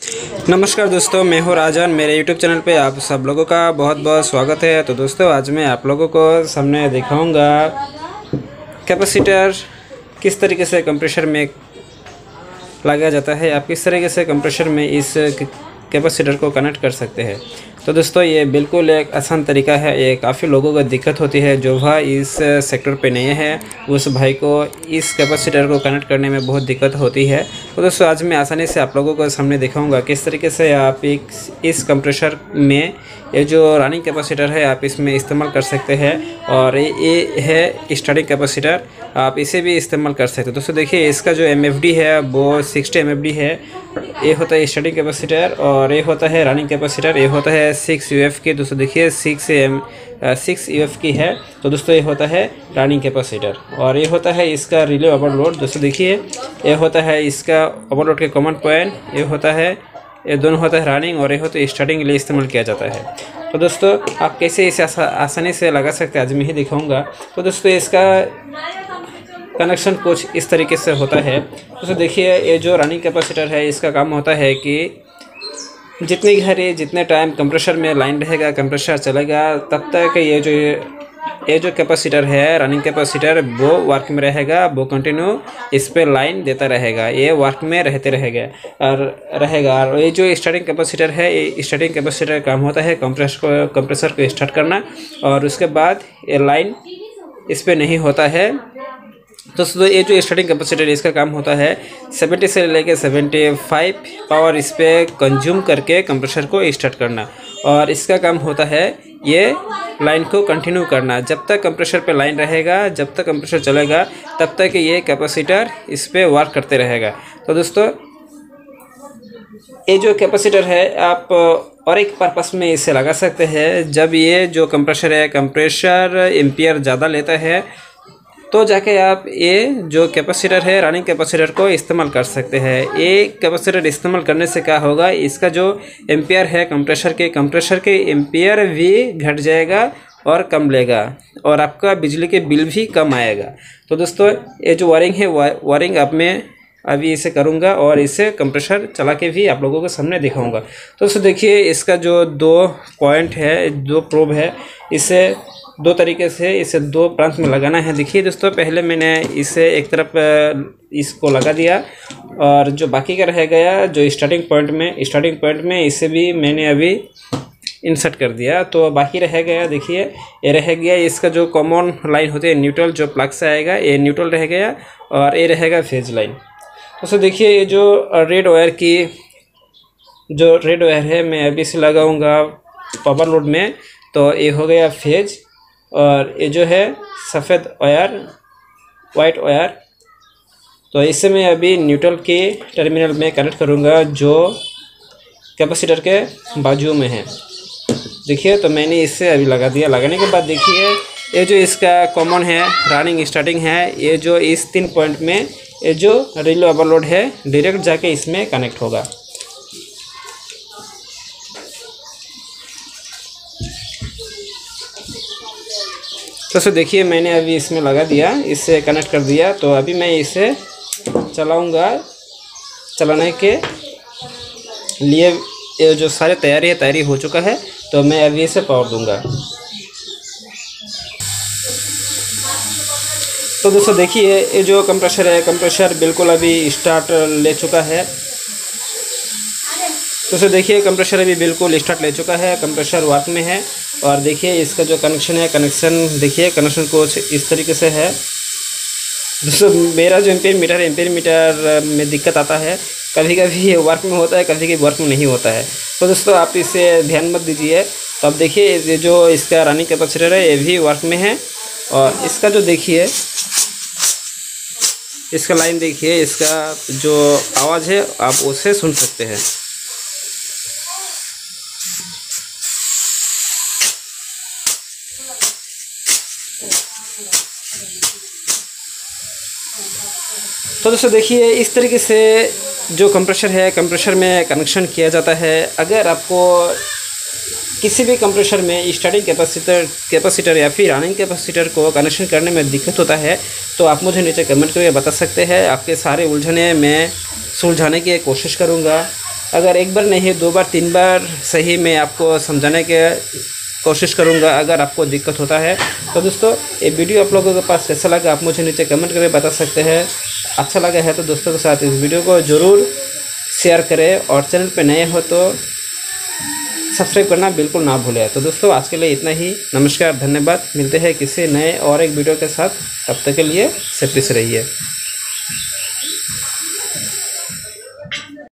नमस्कार दोस्तों, मैं हूँ राजन। मेरे YouTube चैनल पे आप सब लोगों का बहुत बहुत स्वागत है। तो दोस्तों, आज मैं आप लोगों को सामने दिखाऊंगा कैपेसिटर किस तरीके से कंप्रेसर में लगाया जाता है। आप किस तरीके से कंप्रेसर में इस कैपेसिटर को कनेक्ट कर सकते हैं। तो दोस्तों, ये बिल्कुल एक आसान तरीका है। ये काफ़ी लोगों को दिक्कत होती है। जो भाई इस सेक्टर पे नहीं है, उस भाई को इस कैपेसिटर को कनेक्ट करने में बहुत दिक्कत होती है। तो दोस्तों, आज मैं आसानी से आप लोगों को सामने दिखाऊंगा किस तरीके से आप इस कंप्रेसर में ये जो रनिंग कैपेसिटर है आप इसमें इस्तेमाल कर सकते हैं। और ये है स्टार्टिंग कैपेसिटर, आप इसे भी इस्तेमाल कर सकते हैं। दोस्तों देखिए, इसका जो MFD है वो 60 MFD है। ये होता है स्टार्टिंग कैपेसिटर और ये होता है रनिंग कैपेसिटर। ये होता है 6 UF की। दोस्तों देखिए 6 UF की है। तो दोस्तों, ये होता है रनिंग कैपेसिटर और ये होता है इसका रिले ओवरलोड। दोस्तों देखिए, ये होता है इसका ओवरलोड के कॉमन पॉइंट। ये होता है, ये दोनों होता है रनिंग और ये होता है स्टार्टिंग के लिए इस्तेमाल किया जाता है। तो दोस्तों, आप कैसे इसे आसानी से लगा सकते हैं आज मैं ही दिखाऊंगा। तो दोस्तों, इसका कनेक्शन कुछ इस तरीके से होता है। दोस्तों देखिए, ये जो रनिंग कैपेसिटर है इसका काम होता है कि जितनी घड़ी जितने टाइम कंप्रेसर में लाइन रहेगा, कंप्रेसर चलेगा, तब तक ये जो कैपेसिटर है रनिंग कैपेसिटर वो वर्क में रहेगा। वो कंटिन्यू इस पे लाइन देता रहेगा, ये वर्क में रहते रहेगा। और ये जो स्टार्टिंग कैपेसिटर है, ये स्टार्टिंग कैपेसिटर का काम होता है कंप्रेसर को स्टार्ट करना और उसके बाद ये लाइन इस पे नहीं होता है। दोस्तों, ये जो स्टार्टिंग कैपेसिटर है इसका काम होता है 70 से लेकर 75 पावर इस पर कंज्यूम करके कंप्रेसर को स्टार्ट करना। और इसका काम होता है ये लाइन को कंटिन्यू करना। जब तक कंप्रेसर पे लाइन रहेगा, जब तक कंप्रेसर चलेगा, तब तक ये कैपेसिटर इस पर वर्क करते रहेगा। तो दोस्तों, ये जो कैपेसिटर है आप और एक पर्पस में इसे लगा सकते हैं। जब ये जो कंप्रेसर है, कंप्रेसर एम्पियर ज़्यादा लेता है, तो जाके आप ये जो कैपेसिटर है रनिंग कैपेसिटर को इस्तेमाल कर सकते हैं। ये कैपेसिटर इस्तेमाल करने से क्या होगा, इसका जो एम्पियर है कंप्रेसर के एम्पियर भी घट जाएगा और कम लेगा और आपका बिजली के बिल भी कम आएगा। तो दोस्तों, ये जो वायरिंग है वायरिंग अब मैं अभी इसे करूँगा और इसे कंप्रेसर चला के भी आप लोगों के सामने दिखाऊंगा। तो दोस्तों देखिए, इसका जो 2 पॉइंट है, 2 प्रोब है, इसे 2 तरीके से इसे 2 प्रांत में लगाना है। देखिए दोस्तों, पहले मैंने इसे एक तरफ इसको लगा दिया और जो बाकी का रह गया जो स्टार्टिंग पॉइंट में इसे भी मैंने अभी इंसर्ट कर दिया। तो बाकी रह गया, देखिए ये रह गया इसका जो कॉमन लाइन होती है न्यूट्रल, जो प्लग से आएगा, ये न्यूट्रल रह गया और ये रहेगा फेज लाइन। दोस्तों देखिए, ये जो रेड वायर है मैं अभी से लगाऊंगा पावर लोड में। तो ये हो गया फेज और ये जो है सफ़ेद वायर, वाइट वायर, तो इसे मैं अभी न्यूट्रल के टर्मिनल में कनेक्ट करूँगा जो कैपेसिटर के बाजू में है। देखिए, तो मैंने इसे अभी लगा दिया। लगाने के बाद देखिए, ये जो इसका कॉमन है रनिंग स्टार्टिंग है, ये जो इस 3 पॉइंट में ये जो रिले ओवरलोड है डायरेक्ट जाके इसमें कनेक्ट होगा। तो देखिए, मैंने अभी इसमें लगा दिया, इससे कनेक्ट कर दिया। तो अभी मैं इसे चलाऊंगा। चलाने के लिए ये जो सारे तैयारी हो चुका है, तो मैं अभी इसे पावर दूंगा। तो दोस्तों देखिए, ये जो कंप्रेसर है, कंप्रेसर बिल्कुल अभी स्टार्ट ले चुका है। तो देखिए, कंप्रेसर अभी बिल्कुल स्टार्ट ले चुका है, कंप्रेसर वर्क में है। और देखिए इसका जो कनेक्शन है, देखिए कनेक्शन कुछ इस तरीके से है। दोस्तों, मेरा जो एम्पियर मीटर में दिक्कत आता है, कभी कभी ये वर्क में होता है, कभी कभी वर्क में नहीं होता है। तो दोस्तों, आप इसे ध्यान मत दीजिए। तो अब देखिए, ये जो इसका रनिंग कैपेसिटर है ये भी वर्क में है और इसका जो देखिए इसका लाइन देखिए, इसका जो आवाज़ है आप उसे सुन सकते हैं। तो दोस्तों देखिए, इस तरीके से जो कंप्रेसर है, कंप्रेसर में कनेक्शन किया जाता है। अगर आपको किसी भी कंप्रेसर में स्टार्टिंग कैपेसिटर या फिर रनिंग कैपेसिटर को कनेक्शन करने में दिक्कत होता है, तो आप मुझे नीचे कमेंट करके बता सकते हैं। आपके सारे उलझने मैं सुलझाने की कोशिश करूँगा। अगर एक बार नहीं 2 बार 3 बार सही मैं आपको समझाने के कोशिश करूंगा। अगर आपको दिक्कत होता है तो दोस्तों ये वीडियो आप लोगों के पास कैसा लगा आप मुझे नीचे कमेंट करके बता सकते हैं। अच्छा लगा है तो दोस्तों के साथ इस वीडियो को ज़रूर शेयर करें और चैनल पे नए हो तो सब्सक्राइब करना बिल्कुल ना भूलें। तो दोस्तों आज के लिए इतना ही। नमस्कार, धन्यवाद। मिलते हैं किसी नए और एक वीडियो के साथ। तब तक के लिए सेफ्टी से रहिए।